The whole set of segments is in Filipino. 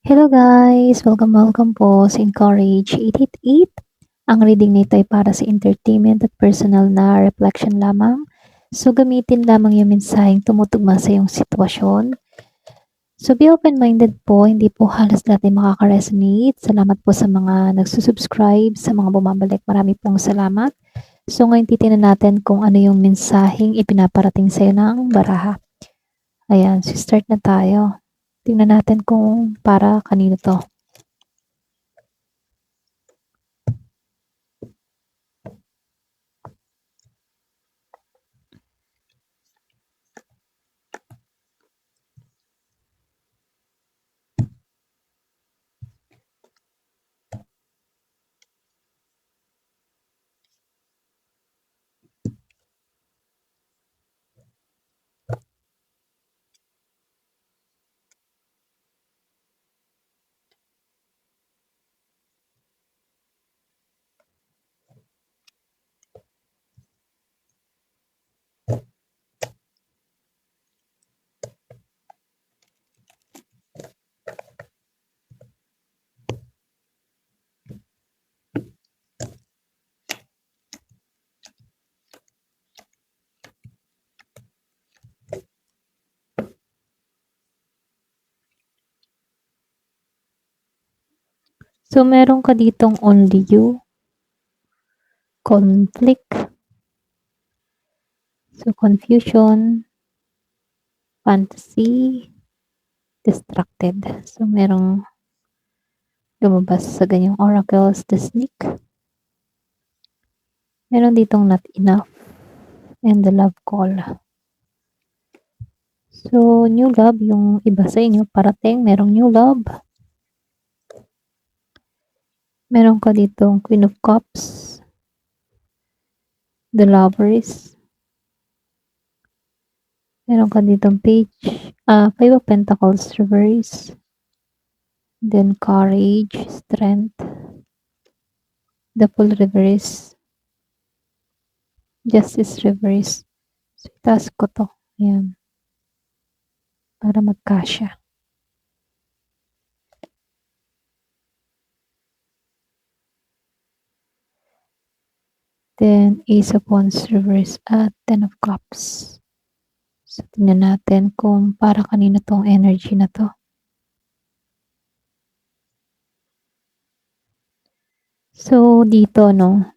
Hello guys! Welcome po sa Encourage 888. Ang reading nito ay para sa entertainment at personal na reflection lamang. So gamitin lamang yung mensaheng tumutugma sa iyong sitwasyon. So be open-minded po, hindi po halos lahat ay makaka-resonate. Salamat po sa mga nagsusubscribe, sa mga bumabalik. Marami pong salamat. So ngayon titingnan natin kung ano yung mensaheng ipinaparating sa iyo ng baraha. Ayan, so start na tayo. Tingnan natin kung para kanino to. So, meron ka ditong only you, conflict, so confusion, fantasy, distracted. So, merong lumabas sa ganyang oracles, the snake. Meron ditong not enough and the love call. So, new love, yung iba sa inyo, parating, merong new love. Meron ka ditong Queen of Cups, the Lovers. Meron ka ditong Five of Pentacles reverse. Then courage, strength, the Fool reverse, Justice reverse. So, itaas ko to. Ayan. Para magkasya. Then, Ace of Wands reverse at Ten of Cups. So, tingnan natin kung para kanino tong energy na to. So, dito, no,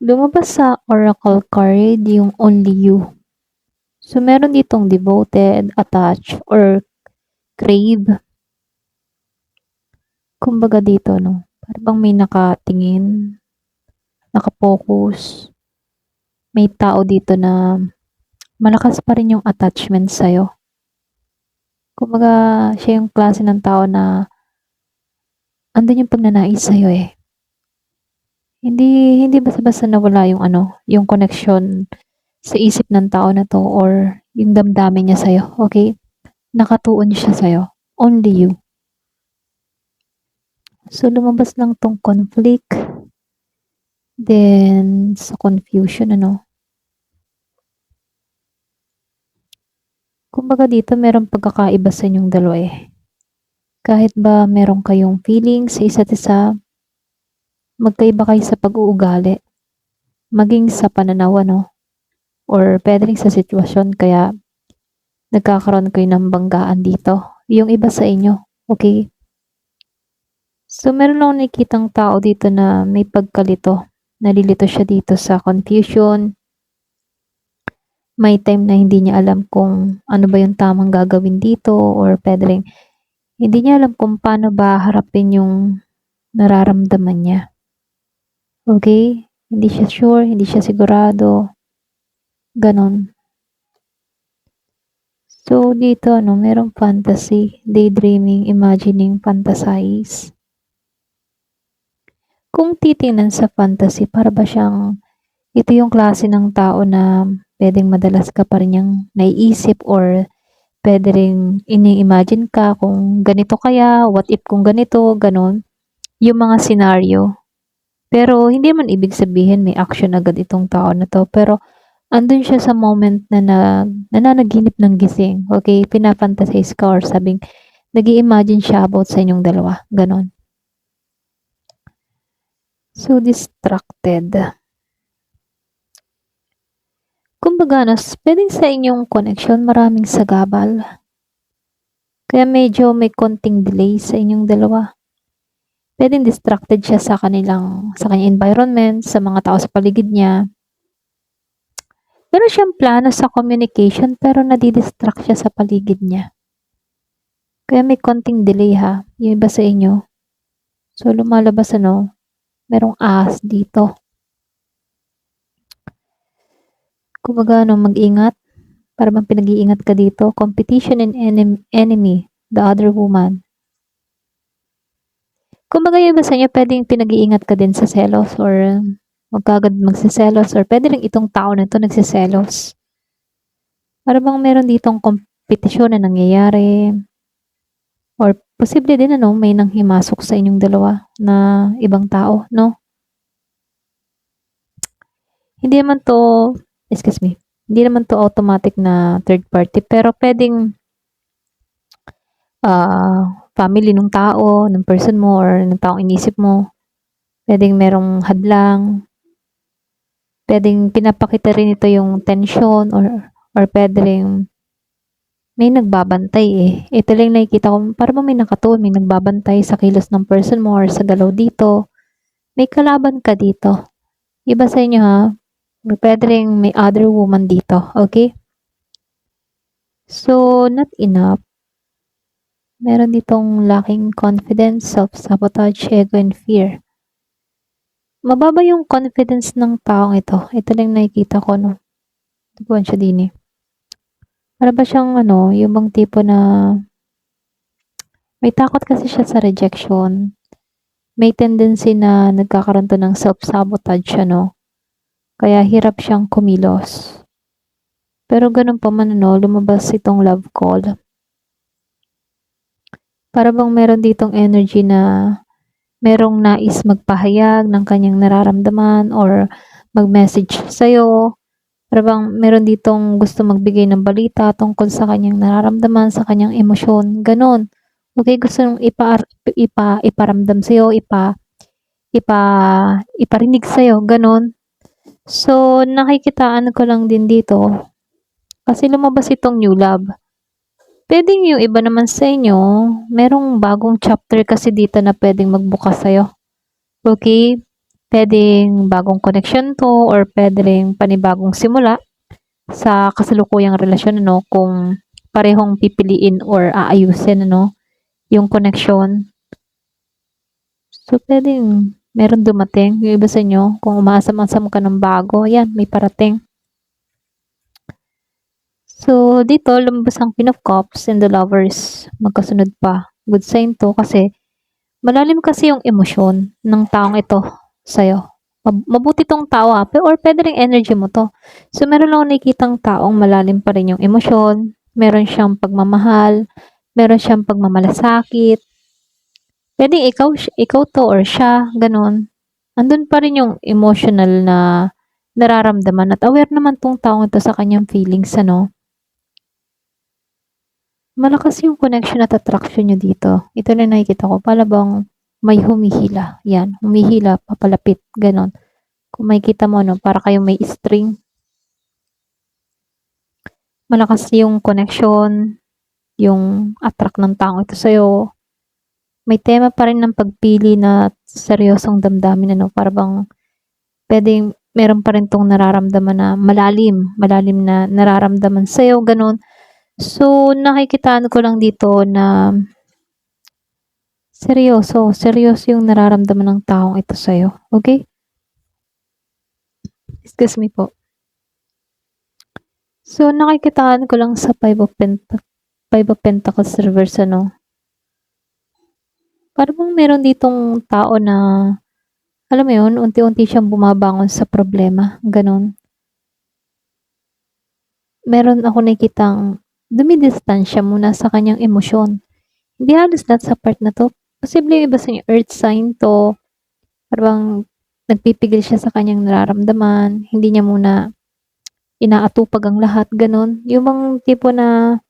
lumabas sa Oracle card yung only you. So, meron ditong devoted, attached, or crave. Kumbaga dito, no, parang may nakatingin, nakapokus. May tao dito na malakas pa rin yung attachment sa'yo. Kumbaga, siya yung klase ng tao na andun yung pagnanais sa'yo eh. Hindi basta-basta nawala yung yung connection sa isip ng tao na to or yung damdamin niya sa'yo, okay? Nakatuon siya sa'yo. Only you. So, lumabas lang tong conflict. Then, sa confusion, kumbaga dito, merong pagkakaiba sa inyong dalawa eh. Kahit ba meron kayong feelings sa isa't isa, magkaiba kayo sa pag-uugali, maging sa pananaw, or pwede rin sa sitwasyon, kaya nagkakaroon kayo ng banggaan dito. Yung iba sa inyo, okay? So, meron lang nakikitang tao dito na may pagkalito. Nalilito siya dito sa confusion. May time na hindi niya alam kung ano ba yung tamang gagawin dito or pwede rin hindi niya alam kung paano ba harapin yung nararamdaman niya. Okay? Hindi siya sure, hindi siya sigurado. Ganon. So, dito, merong fantasy, daydreaming, imagining, fantasize. Kung titingnan sa fantasy, para ba siyang, ito yung klase ng tao na pwedeng madalas ka pa rin niyang naiisip or pwede rin ini-imagine ka kung ganito kaya, what if kung ganito, ganon. Yung mga scenario. Pero, hindi man ibig sabihin may action agad itong tao na to. Pero, andun siya sa moment na nananaginip ng gising. Okay? Pinafantasize ka or sabing Nag-i-imagine siya about sa inyong dalawa, ganon. So, distracted. Kumbaga, pwedeng sa inyong connection, maraming sagabal. Kaya medyo may konting delay sa inyong dalawa. Pwedeng distracted siya sa kanyang environment, sa mga tao sa paligid niya. Meron siyang plano sa communication pero nadidistract siya sa paligid niya. Kaya may konting delay ha, yung iba sa inyo. So, lumalabas merong ahas dito. Kumbaga, mag-ingat. Para bang pinag-iingat ka dito. Competition and enemy, the other woman. Kumbaga, yung iba sa inyo, pwedeng pinag-iingat ka din sa selos or magkagad magsiselos or pwede rin itong tao na ito nagsiselos. Para bang meron ditong kompetisyon na nangyayari or posible din may nanghimasok sa inyong dalawa na ibang tao, no? Hindi naman to, hindi naman to automatic na third party pero pwedeng family ng tao, ng person mo or ng taong inisip mo. Pwedeng merong hadlang. Pwedeng pinapakita rin ito yung tension or pwedeng may nagbabantay eh. Ito lang nakikita ko, parang may nakatuon, may nagbabantay sa kilos ng person mo or sa galaw dito. May kalaban ka dito. Iba sa inyo ha, pwedeng may other woman dito, okay? So, not enough. Meron ditong lacking confidence, self-sabotage, ego, and fear. Mababa yung confidence ng taong ito. Ito lang nakikita ko, no? Tubuan siya din eh. Para ba siyang, yung bang tipo na may takot kasi siya sa rejection. May tendency na nagkakaroon to ng self-sabotage, Kaya hirap siyang kumilos. Pero ganun pa man, lumabas itong love call. Para bang meron ditong energy na merong nais magpahayag ng kanyang nararamdaman or mag-message sa'yo. Para bang meron ditong gusto magbigay ng balita tungkol sa kanyang nararamdaman, sa kanyang emosyon. Ganon. Okay, gusto nung iparamdam sa'yo, iparinig sa'yo. Ganon. So, nakikitaan ko lang din dito. Kasi lumabas itong new love. Pwedeng yung iba naman sa inyo, merong bagong chapter kasi dito na pwedeng magbukas sa'yo. Okay? Pwedeng bagong connection to or pwedeng panibagong simula sa kasalukuyang relasyon, kung parehong pipiliin or aayusin, yung connection. So, pwedeng meron dumating. Yung iba sa inyo, kung umaasam-asam ka ng bago, ayan, may parating. So, dito, lumabas ang Queen of Cups and the Lovers. Magkasunod pa. Good sign to kasi malalim kasi yung emosyon ng taong ito sa'yo. Mabuti tong tao or pwede rin energy mo to. So, meron lang nakikitang taong malalim pa rin yung emosyon. Meron siyang pagmamahal. Meron siyang pagmamalasakit. Pwede ikaw to or siya, ganun. Andun pa rin yung emotional na nararamdaman at aware naman tong taong ito sa kanyang feelings, Malakas yung connection at attraction nyo dito. Ito na nakikita ko. Pala bang may humihila. Yan. Humihila, papalapit. Ganon. Kung makikita mo, para kayong may string. Malakas yung connection. Yung attract ng taong ito sa'yo. May tema pa rin ng pagpili na seryosong damdamin. Para bang pwedeng meron pa rin tong nararamdaman na malalim. Malalim na nararamdaman sa'yo. Ganon. So, nakikitaan ko lang dito na seryoso yung nararamdaman ng taong ito sa'yo. Okay? Excuse me po. So, nakikitaan ko lang sa Five of Pentacles reverse, Parang meron ditong tao na, alam mo yun, unti-unti siyang bumabangon sa problema. Ganon. Meron ako nakikitang dumidistansya muna sa kanyang emosyon. Hindi halos lahat sa part na to. Posible iba sa earth sign to. Parang nagpipigil siya sa kanyang nararamdaman. Hindi niya muna inaatupag ang lahat. Ganon. Yung bang tipo na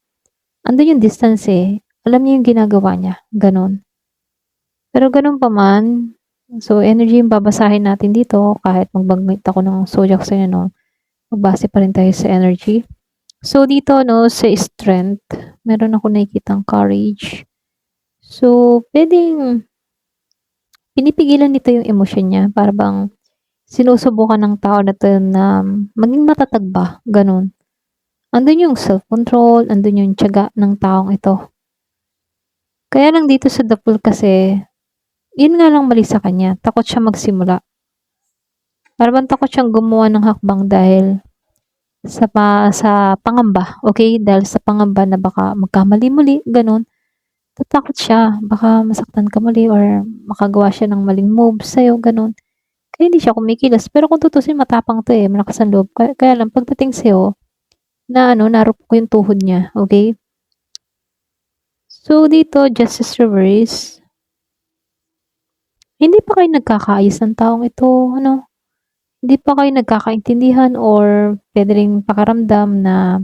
andun yung distance eh. alam niya yung ginagawa niya, gano'n. Pero gano'n pa man, so energy yung babasahin natin dito kahit magbanggit ako ng zodiac sign ano, magbase pa rin tayo sa energy. So dito 'no, sa strength, meron akong nakikitang courage. So, puwedeng pinipigilan nito yung emosyon niya para bang sinusubukan ng tao na 'to na maging matatag ba, gano'n. Andun yung self-control, andun yung tiyaga ng taong ito. Kaya lang dito sa The Fool kasi, yun nga lang mali sa kanya, takot siya magsimula. Para bang takot siyang gumawa ng hakbang dahil sa pangamba, okey? Dahil sa pangamba na baka magkamali muli, gano'n. Tatakot siya, baka masaktan ka muli or makagawa siya ng maling move sa'yo, gano'n. Kaya hindi siya kumikilos. Pero kung tutuusin matapang 'to, eh, malakas ang loob. Kaya lang pagdating sa'yo na ano, narupok yung tuhod niya, okey? So, dito justice reverse, hindi pa kayo nagkakaayos ng taong ito, ano? Hindi pa kayo nagkakaintindihan or puwede ring pakiramdam na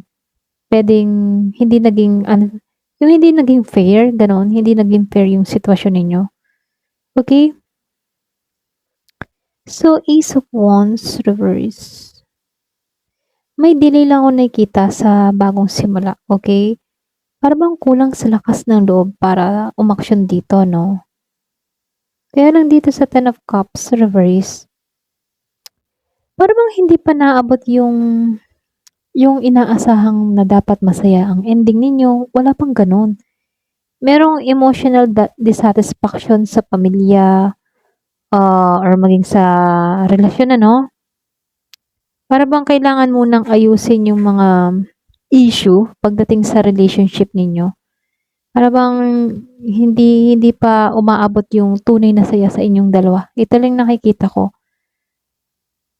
puwedeng hindi naging ano, yung hindi naging fair, gano'n. Hindi naging fair yung sitwasyon ninyo, okey? So, Ace of Wands reverse. May delay lang akong nakikita sa bagong simula, okey? Para bang kulang sa lakas ng loob para umaksyon dito 'no? Kaya lang dito sa Ten of Cups reverse, para bang hindi pa naabot yung inaasahang na dapat masaya ang ending ninyo, wala pang gano'n. Merong emotional dissatisfaction sa pamilya, or maging sa relasyon ano, para bang kailangan munang ayusin yung mga issue pagdating sa relationship ninyo. Para bang hindi hindi pa umaabot yung tunay na saya sa inyong dalawa. Ito lang nakikita ko.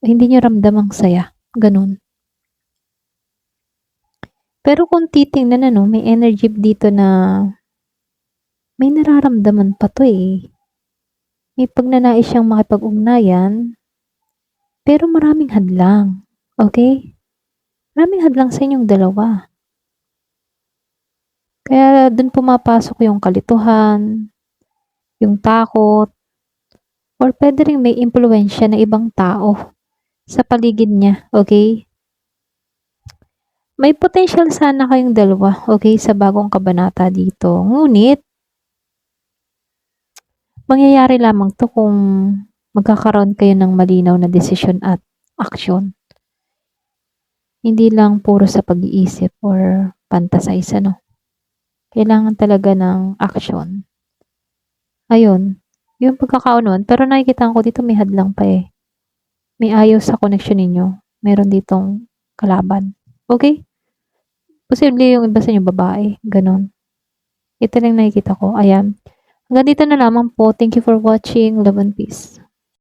Hindi niyo ramdam ang saya, gano'n. Pero kung titingnan ano, may energy dito na may nararamdaman pa 'to, eh. May pagnanais siyang makipag-ugnayan, pero maraming hadlang, okey? Maraming hadlang sa inyong dalawa. Kaya dun pumapasok yung kalituhan, yung takot, or puwede ring may impluwensiya na ibang tao sa paligid niya, okey? May potensyal sana kayong dalawa, okey, sa bagong kabanata dito. Ngunit mangyayari lamang 'to kung magkakaroon kayo ng malinaw na desisyon at aksyon. Hindi lang puro sa pag-iisip or fantasize ano. Kailangan talaga ng aksyon. Ayun, yung pagkakaunawan pero nakikita ko dito may hadlang pa, eh. May ayaw sa connection ninyo. Meron ditong kalaban, okey? Posible yung iba sa inyo babae, gano'n. Ito lang nakikita ko, ayan. Hanggang dito na lamang po. Thank you for watching. Love and peace.